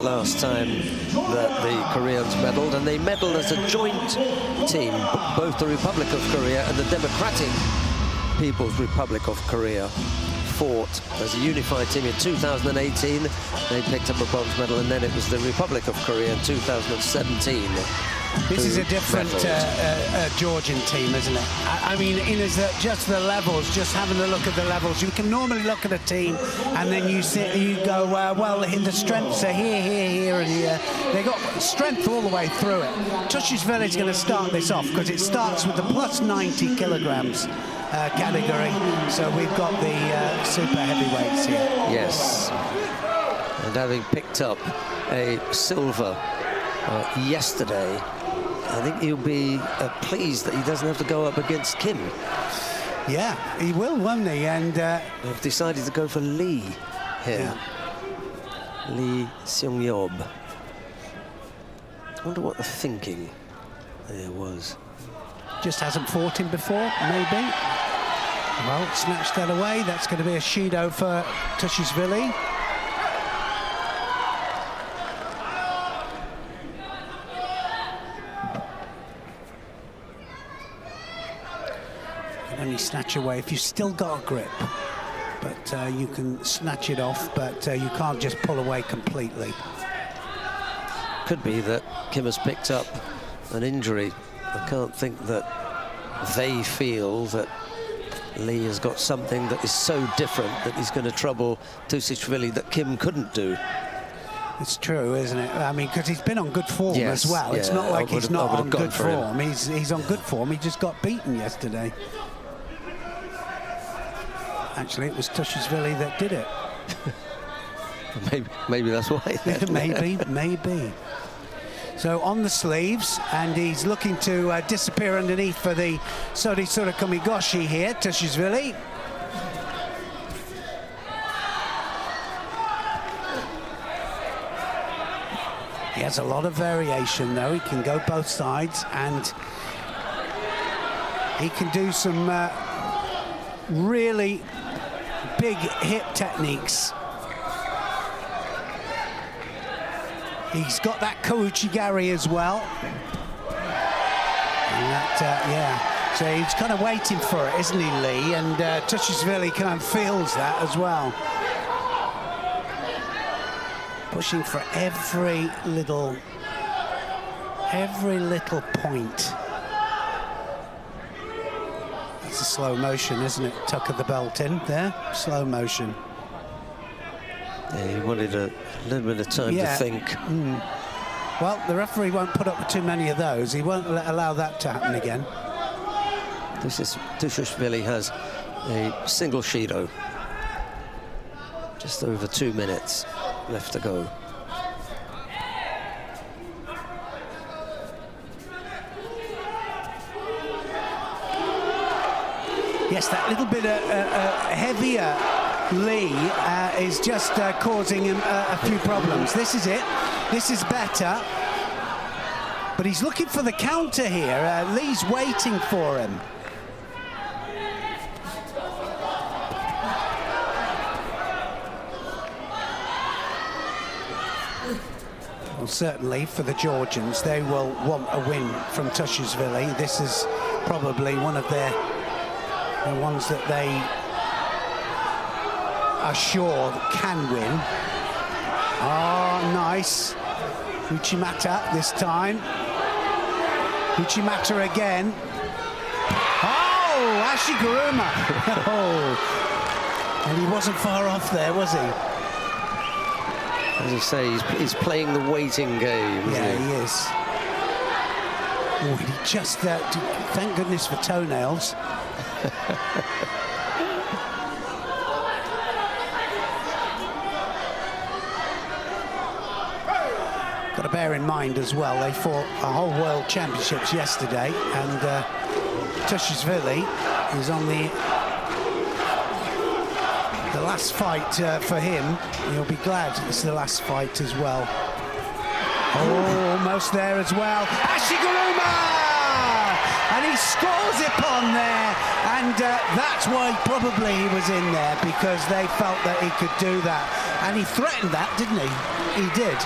Last time that the Koreans medalled, and they medalled as a joint team. Both the Republic of Korea and the Democratic People's Republic of Korea fought as a unified team in 2018. They picked up a bronze medal, and then it was the Republic of Korea in 2017. This is a different Georgian team, isn't it? I mean, just the levels, just having a look at the levels. You can normally look at a team and then you go, well, the strengths are here, and here. They got strength all the way through it. Tushishvili is going to start this off because it starts with the plus 90 kilograms category. So we've got the super heavyweights here. Yes. And having picked up a silver yesterday, I think he'll be pleased that he doesn't have to go up against Kim. Yeah, he will, won't he? And they've decided to go for Lee here. Yeah. Lee Seung-yeob. I wonder what the thinking there was. Just hasn't fought him before, maybe. Well, snatched that away. That's going to be a Shido for Tushishvili. Only snatch away if you've still got a grip, but you can snatch it off, but you can't just pull away completely. Could be that Kim has picked up an injury. I can't think that they feel that Lee has got something that is so different that he's going to trouble Tushishvili that Kim couldn't do. It's true, isn't it? I mean, because he's been on good form as well. Yeah, it's not like he's not on good form. Him. He's on good form. He just got beaten yesterday. Actually, it was Tushishvili that did it. maybe that's why. maybe. So on the sleeves, and he's looking to disappear underneath for the Sori Surakumigoshi here, Tushishvili. He has a lot of variation, though. He can go both sides, and he can do some really big hip techniques. He's got that Kouchigari as well. And that, yeah. So he's kind of waiting for it, isn't he, Lee? And Tushishvili kind of feels that as well. Pushing for every little point. That's a slow motion, isn't it? Tuck of the belt in there, slow motion. Yeah, he wanted a little bit of time to think. Well, the referee won't put up with too many of those. He won't allow that to happen again. Tushishvili has a single Shido. Just over 2 minutes left to go. Yes, that little bit heavier Lee is just causing him a few problems. This is it. This is better. But he's looking for the counter here. Lee's waiting for him. Well, certainly for the Georgians, they will want a win from Tushishvili. This is probably one of the ones that they are sure can win. Oh, nice. Uchimata this time. Uchimata again. Oh, Ashiguruma. Oh. And he wasn't far off there, was he? As you say, he's playing the waiting game. Yeah, he is. Oh, he just, thank goodness for toenails. Got to bear in mind as well, they fought a whole World Championships yesterday, and Tushishvili is on the last fight for him. He'll be glad it's the last fight as well. Oh, almost there as well. Ashiguruma! And he scores it on there, and that's why probably he was in there, because they felt that he could do that. And he threatened that, didn't he? He did.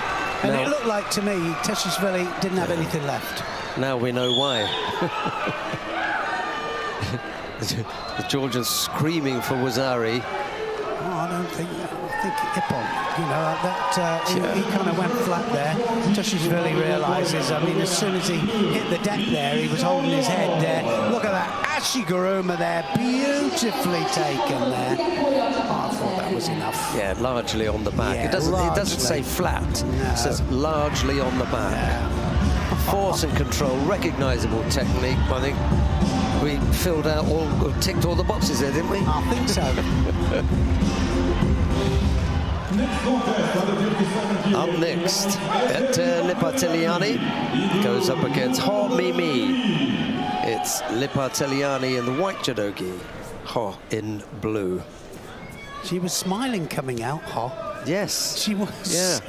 And it looked like, to me, Teshishvili didn't have anything left. Now we know why. The Georgians screaming for Wazari. Oh, I don't think. I think Ippon, you know, he kind of went flat there. Teshishvili realises, I mean, as soon as he hit the deck there, he was holding his head there. Look at that, Ashiguruma there, beautifully taken there. Oh, I thought that was enough. Yeah, largely on the back. Yeah, it doesn't say flat. No. It says largely on the back. Yeah. Force and control, recognisable technique. I think we ticked all the boxes there, didn't we? I think so. Up next, Lipateliani goes up against Ho Mimi. It's Lipateliani in the white judogi, Ho in blue. She was smiling coming out, Ho. Yes. She was. Yeah.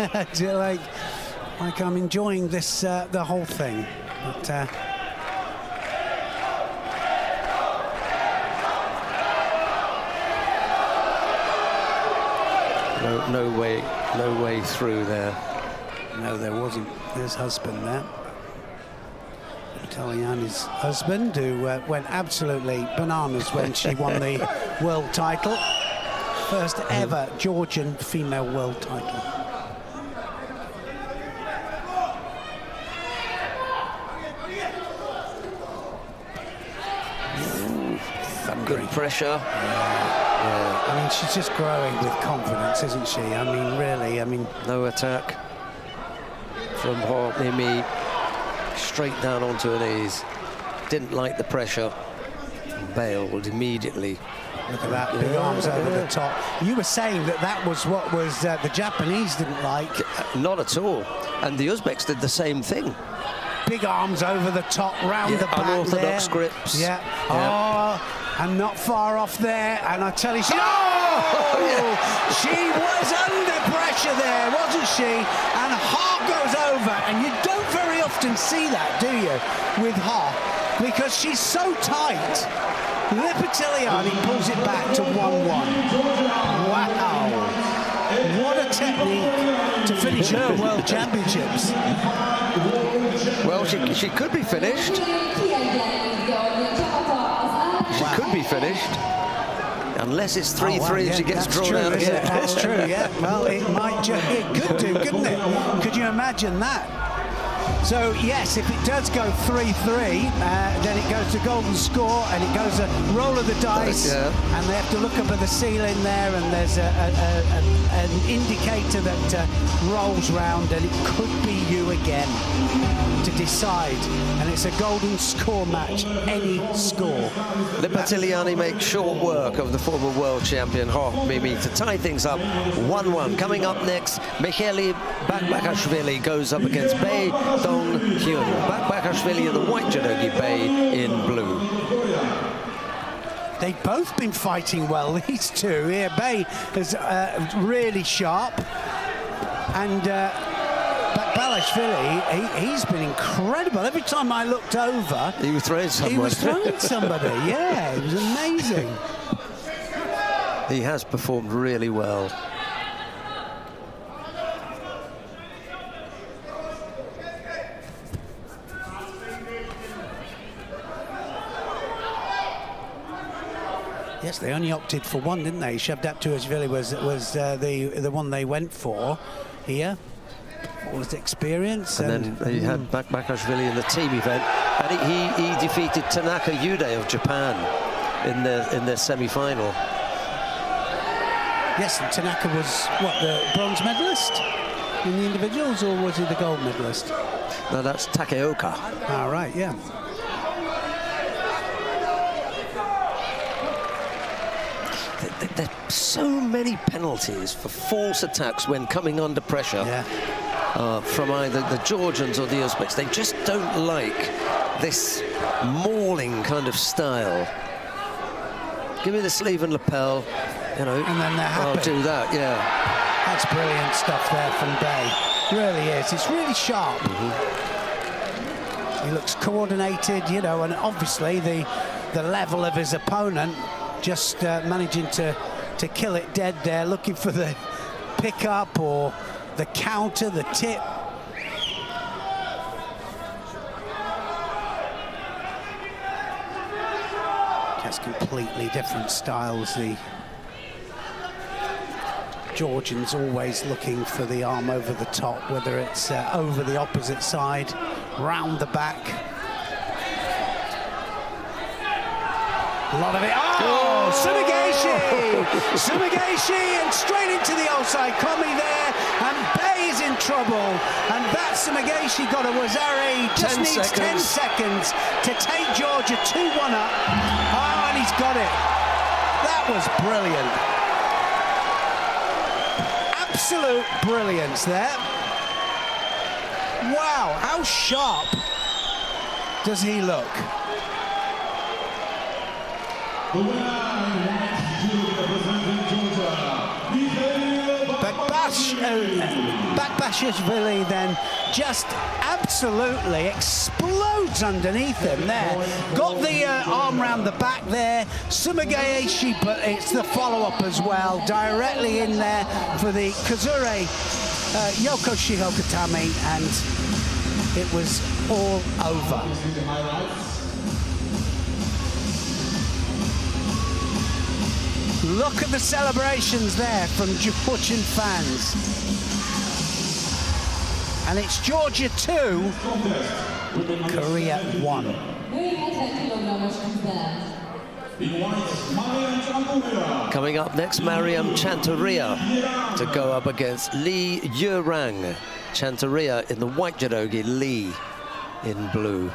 like I'm enjoying this, the whole thing. But, No way through there. No, there wasn't. There's husband there. Italiani's husband, who went absolutely bananas when she won the world title. First ever Georgian female world title. Good pressure. Yeah. I mean, she's just growing with confidence, isn't she? I mean, really, I mean... No attack from Ho Mimi. Straight down onto her knees. Didn't like the pressure. Bailed immediately. Look at that, big arms over the top. You were saying that was what was the Japanese didn't like. Not at all. And the Uzbeks did the same thing. Big arms over the top, round the back. Unorthodox grips. Yeah. Oh, and not far off there. And I tell you, she was under pressure there, wasn't she? And Ha goes over, and you don't very often see that, do you, with Ha? Because she's so tight. Lipateliani pulls it back to 1-1. Wow. What a technique to finish her World Championships. Well, she could be finished. She could be finished. Unless it's 3-3 and she gets drawn out again. That's true, yeah. Well, it could do, couldn't it? Could you imagine that? So, yes, if it does go 3-3, then it goes to golden score, and it goes a roll of the dice, and they have to look up at the ceiling there, and there's an indicator that rolls round, and it could be you again to decide. And it's a golden score match, any score. Lipateliani makes short work of the former world champion Ho Mimi to tie things up 1-1. Coming up next, Michele Bakbakashvili goes up against Bae Dong Hyun. Bakbakashvili in the white judogi, Bae in blue. They've both been fighting well, these two. Here, Bae is really sharp, and Bakbakashvili, he's been incredible. Every time I looked over, he was throwing someone. He was throwing somebody, yeah, it was amazing. He has performed really well. Yes, they only opted for one, didn't they? Shabdaptuashvili was the one they went for here. All his experience. And then he had Bakbakashvili in the team event, and he defeated Tanaka Yude of Japan in their semi-final. Yes, and Tanaka was what, the bronze medalist in the individuals, or was he the gold medalist? No, that's Takeoka. All right, yeah. There are so many penalties for false attacks when coming under pressure from either the Georgians or the Uzbeks. They just don't like this mauling kind of style. Give me the sleeve and lapel, you know, and then they're happy. I'll do that, yeah. That's brilliant stuff there from Bae. Really is. It's really sharp. He looks coordinated, you know, and obviously the level of his opponent, just managing to kill it dead there, looking for the pick-up or the counter, the tip. That's completely different styles. The Georgians always looking for the arm over the top, whether it's over the opposite side, round the back. A lot of it. Oh, Sumigaishi! Sumigaishi, and straight into the outside Komi there, and Bey is in trouble. And that Sumigaishi got a Wazari, just needs 10 seconds to take Georgia 2-1 up. Oh, and he's got it. That was brilliant. Absolute brilliance there. Wow, how sharp does he look? Bakbashishvili then just absolutely explodes underneath him there. Got the arm round the back there. Sumigaishi, but it's the follow-up as well. Directly in there for the Kazure Yoko Shihokatami, and it was all over. Look at the celebrations there from Georgian fans. And it's Georgia 2, Korea 1. Coming up next, Mariam Chantaria to go up against Lee Yurang. Chantaria in the white judogi, Lee in blue.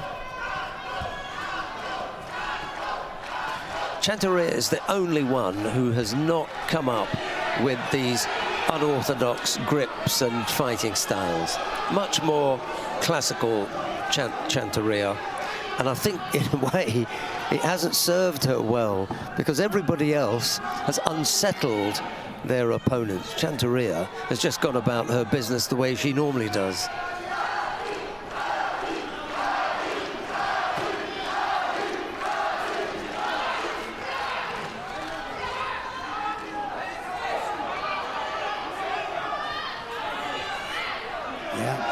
Chantaria is the only one who has not come up with these unorthodox grips and fighting styles. Much more classical Chantaria. And I think, in a way, it hasn't served her well, because everybody else has unsettled their opponents. Chantaria has just gone about her business the way she normally does.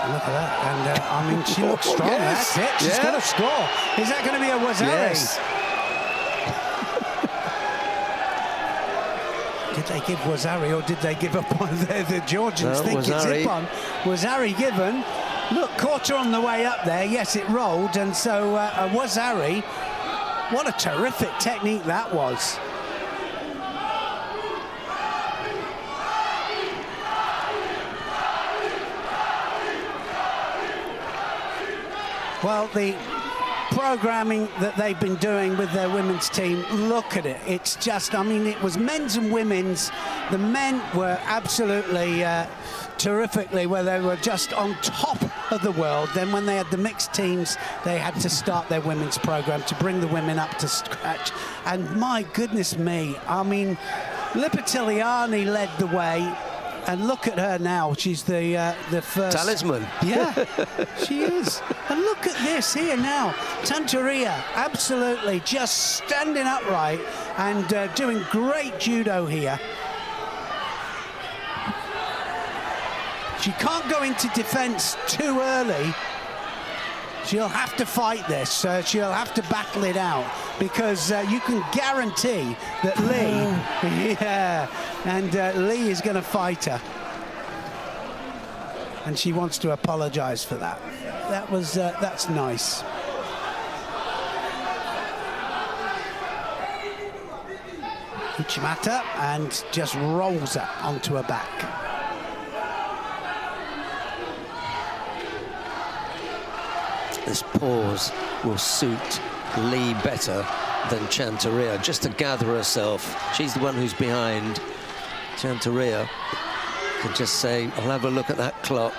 Look at that, and I mean, she looks strong. Yes. That's it. She's going to score. Is that going to be a Wazari? Yes. Did they give Wazari, or did they give up on the Georgians? No, think Wazari. it's Ippon. Wazari given. Look, caught her on the way up there. Yes, it rolled, and so a Wazari. What a terrific technique that was. Well, the programming that they've been doing with their women's team, look at it. It's just, I mean, it was men's and women's. The men were absolutely terrifically, where they were just on top of the world. Then when they had the mixed teams, they had to start their women's program to bring the women up to scratch. And my goodness me, I mean, Lipitiliani led the way. And look at her now. She's the first Talisman. Yeah, she is. And look at this here now. Chantaria, absolutely just standing upright and doing great judo here. She can't go into defense too early. She'll have to fight this. She'll have to battle it out, because you can guarantee that Lee, Lee is going to fight her. And she wants to apologize for that. That was, that's nice. Uchimata, and just rolls her onto her back. This pause will suit Lee better than Chantaria, just to gather herself. She's the one who's behind. Chantaria can just say, I'll have a look at that clock,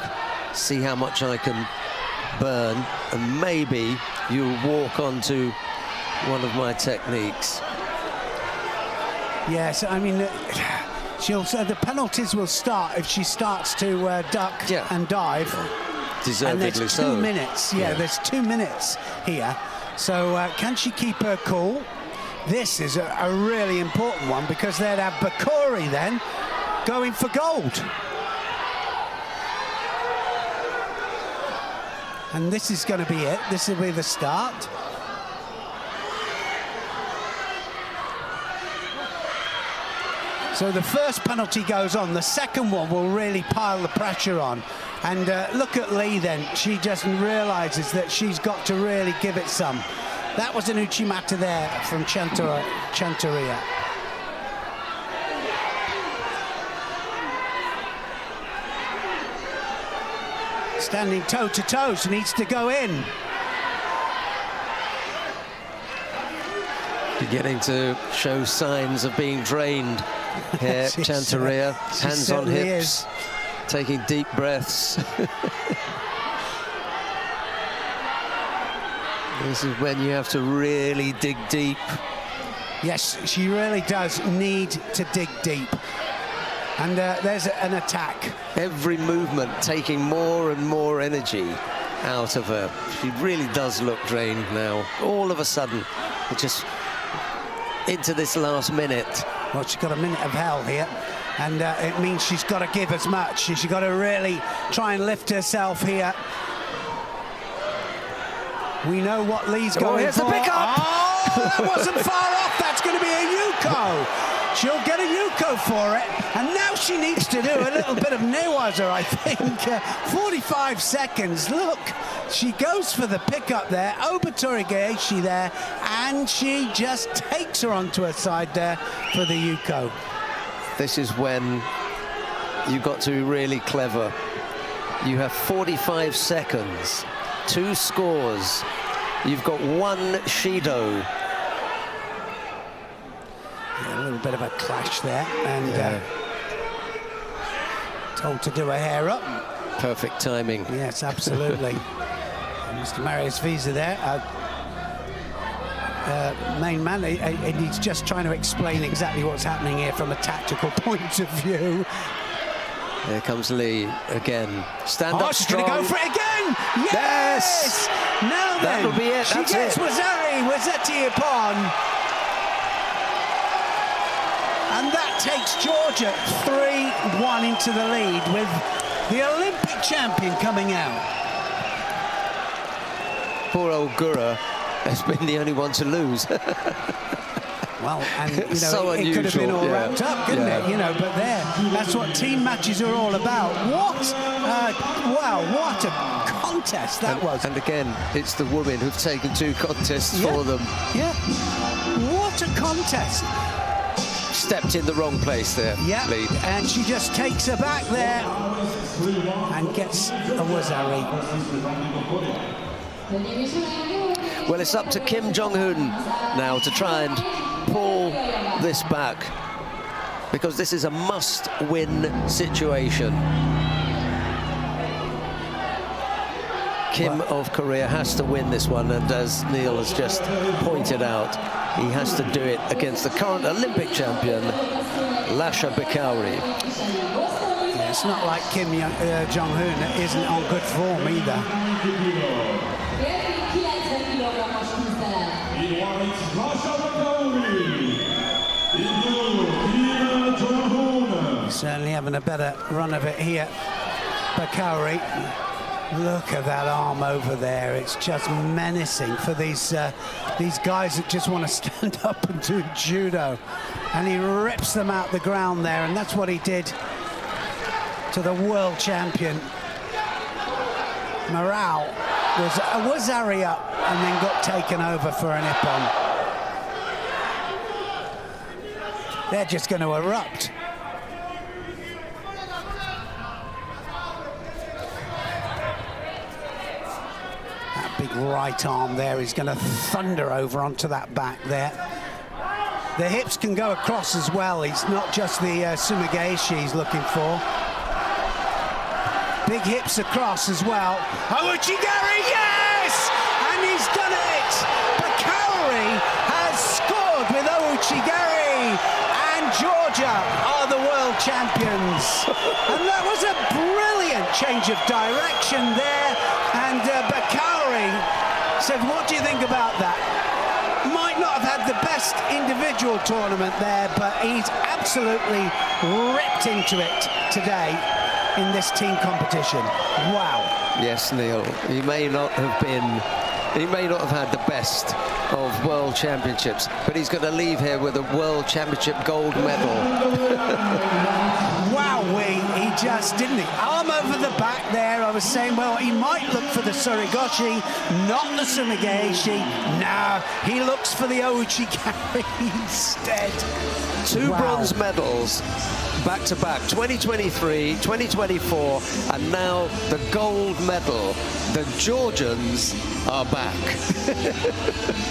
see how much I can burn, and maybe you'll walk onto one of my techniques. Yes, I mean, the penalties will start if she starts to duck and dive. Deservedly and there's so. 2 minutes. Yeah, there's 2 minutes here. So can she keep her cool? This is a really important one, because they'd have Bakori then going for gold. And this is going to be it. This will be the start. So the first penalty goes on. The second one will really pile the pressure on. And look at Lee then. She just realises that she's got to really give it some. That was an Uchimata there from Chanteria. Standing toe-to-toe, she needs to go in. Beginning to show signs of being drained here, Chanteria. Hands on hips, taking deep breaths. This is when you have to really dig deep. Yes, she really does need to dig deep. And there's an attack. Every movement taking more and more energy out of her. She really does look drained now. All of a sudden, it just into this last minute. Well, she's got a minute of hell here, and it means she's got to give as much. She's got to really try and lift herself here. We know what Lee's going here's for. The pickup. Oh, that wasn't far off. That's going to be a Yuko. She'll get a Yuko for it, and now she needs to do a little bit of Newaza, I think. 45 seconds. Look, she goes for the pickup there. Obatory Gaeshi there, and she just takes her onto her side there for the Yuko. This is when you've got to be really clever. You have 45 seconds, 2 scores. You've got 1 Shido. Yeah, a little bit of a clash there, and told to do her hair up. Perfect timing. Yes, absolutely. Mr. Marius Visa there. Main man, he's just trying to explain exactly what's happening here from a tactical point of view. Here comes Lee again. Stand up she's strong. Going to go for it again! Yes! Now then, that'll be it. She gets Wazzetti upon. And that takes Georgia 3-1 into the lead with the Olympic champion coming out. Poor old Gura has been the only one to lose. Well, and you know, so it could have been all wrapped up, couldn't it? You know, but that's what team matches are all about. Wow, what a contest that was. And again, it's the women who've taken 2 contests for them. Yeah, what a contest. Stepped in the wrong place there, Lee. And she just takes her back there and gets a Wazari. Well, it's up to Kim Jong-hoon now to try and pull this back, because this is a must-win situation. Kim of Korea has to win this one, and as Neil has just pointed out, he has to do it against the current Olympic champion, Lasha Bikauri. Yeah, it's not like Kim Jong-hoon isn't on good form either. Certainly having a better run of it here, Bikauri. Look at that arm over there. It's just menacing for these guys that just want to stand up and do judo. And he rips them out the ground there, and that's what he did to the world champion. Morale was Ari up and then got taken over for an Ippon. They're just going to erupt. Big right arm there is going to thunder over onto that back there. The hips can go across as well. It's not just the Sumigaeshi he's looking for. Big hips across as well. Ouchigari, yes! And he's done it! Bikauri has scored with Ouchigari, and Georgia are the world champions. And that was a brilliant change of direction there, and Bikauri said, what do you think about that? Might not have had the best individual tournament there, but he's absolutely ripped into it today in this team competition. Wow. Yes, Neil, he may not have had the best of World Championships, but he's going to leave here with a World Championship gold medal. Wowee, he just, didn't he? Arm over the back there. I was saying, well, he might look for the Surigoshi, not the Sumigaeshi. No, he looks for the Ouchigari instead. Two bronze medals back-to-back, 2023, 2024, and now the gold medal. The Georgians are back.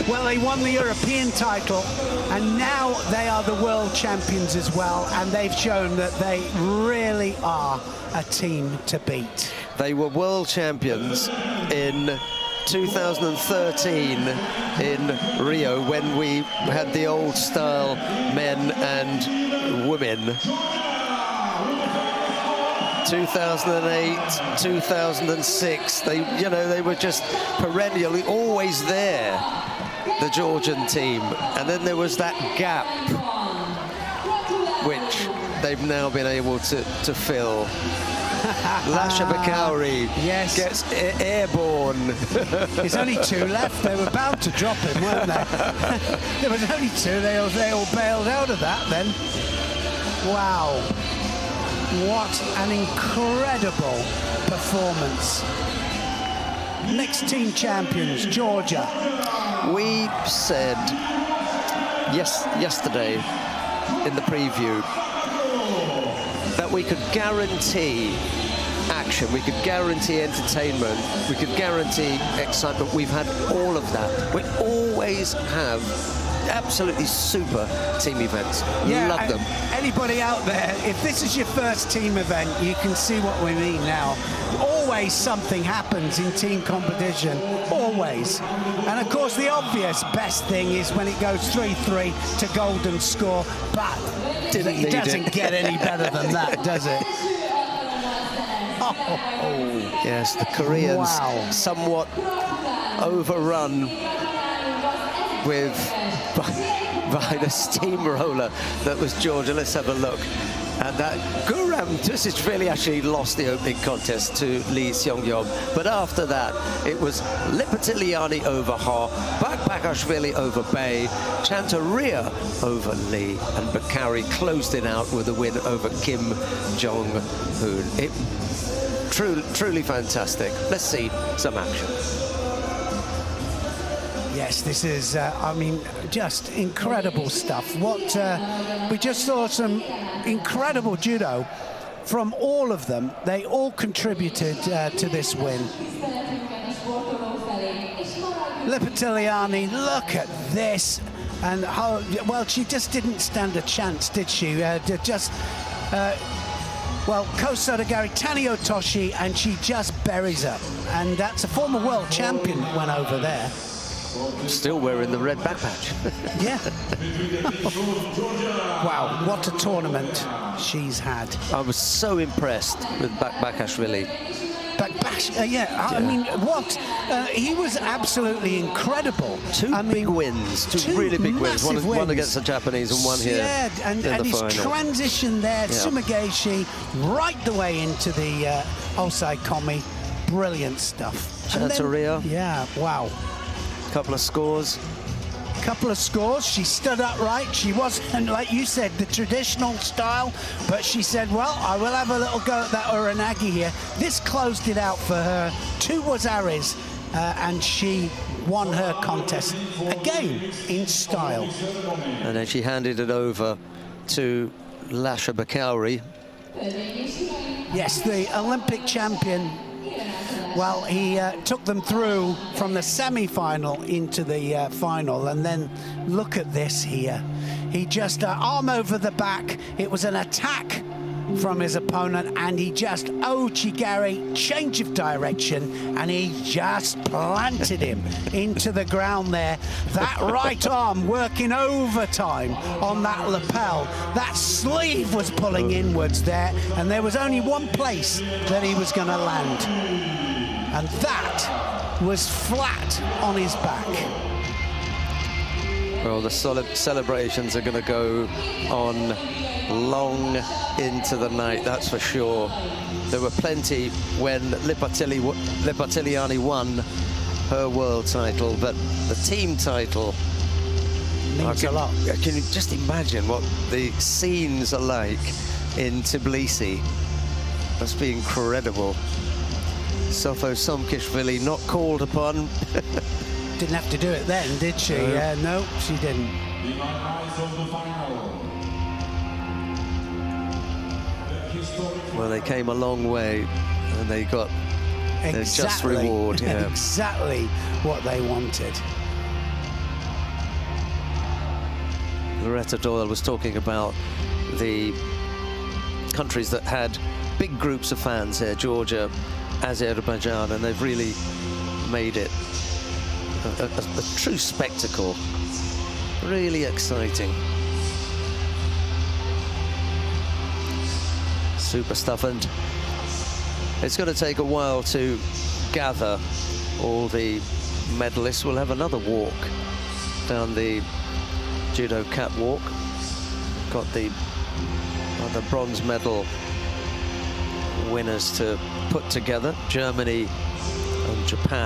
Well, they won the European title, and now they are the world champions as well, and they've shown that they really are a team to beat. They were world champions in 2013 in Rio, when we had the old style men and women. 2008, 2006, they were just perennially always there, the Georgian team. And then there was that gap, which they've now been able to fill. Lasha Bakauri gets airborne. There's only two left. They were bound to drop him, weren't they? There was only two. They all bailed out of that then. Wow. What an incredible performance. Next team champions, Georgia. We said yesterday in the preview that we could guarantee action, we could guarantee entertainment, we could guarantee excitement. We've had all of that. We always have absolutely super team events. Love them. Anybody out there, if this is your first team event, you can see what we mean now. Always something happens in team competition, always. And of course the obvious best thing is when it goes 3-3 to golden score, but it doesn't get any better than that, does it? Oh. Yes, the Koreans somewhat overrun by the steamroller that was Georgia. Let's have a look. And that Guram Tusicvili actually lost the opening contest to Lee Seong-yeom. But after that, it was Lipatiliani over Ho, Bakashvili over Bay, Chantaria over Lee, and Bakauri closed it out with a win over Kim Jong-hoon. It truly fantastic. Let's see some action. Yes, this is, I mean, just incredible stuff. We just saw some incredible judo from all of them. They all contributed to this win. Lipatiliani, look at this. And how, well, she just didn't stand a chance, did she? Koso Dagari, Tani Otoshi, and she just buries her. And that's a former world champion that went over there. Still wearing the red backpatch. Yeah. Wow, what a tournament she's had. I was so impressed with Bakashvili. I mean, he was absolutely incredible. Two big wins, two really big wins. One against the Japanese and one here. Yeah, and his transition there, Sumigaeshi, right the way into the Osai Komi. Brilliant stuff. Chantaria. Yeah, wow. Couple of scores. She stood upright. She wasn't, like you said, the traditional style, but she said, well, I will have a little go at that Uranagi here. This closed it out for her. 2 wazaris, and she won her contest again in style. And then she handed it over to Lasha Bakauri. Yes, the Olympic champion. Well, he took them through from the semi-final into the final, and then look at this here. He just arm over the back. It was an attack from his opponent, and he just Ouchigari, change of direction, and he just planted him into the ground there. That right arm working overtime on that lapel. That sleeve was pulling inwards there, and there was only one place that he was going to land. And that was flat on his back. Well, the celebrations are going to go on long into the night, that's for sure. There were plenty when Lipatiliani won her world title, but the team title Means a lot. Can you just imagine what the scenes are like in Tbilisi? Must be incredible. Sofo Somkishvili not called upon. Didn't have to do it then, did she? No, she didn't. Well, they came a long way, and they got their just reward. Yeah. Exactly what they wanted. Loretta Doyle was talking about the countries that had big groups of fans here, Georgia, Azerbaijan, and they've really made it a true spectacle. Really exciting. Super stuff, and it's going to take a while to gather all the medalists. We'll have another walk down the judo catwalk. Got the bronze medal winners to put together, Germany and Japan.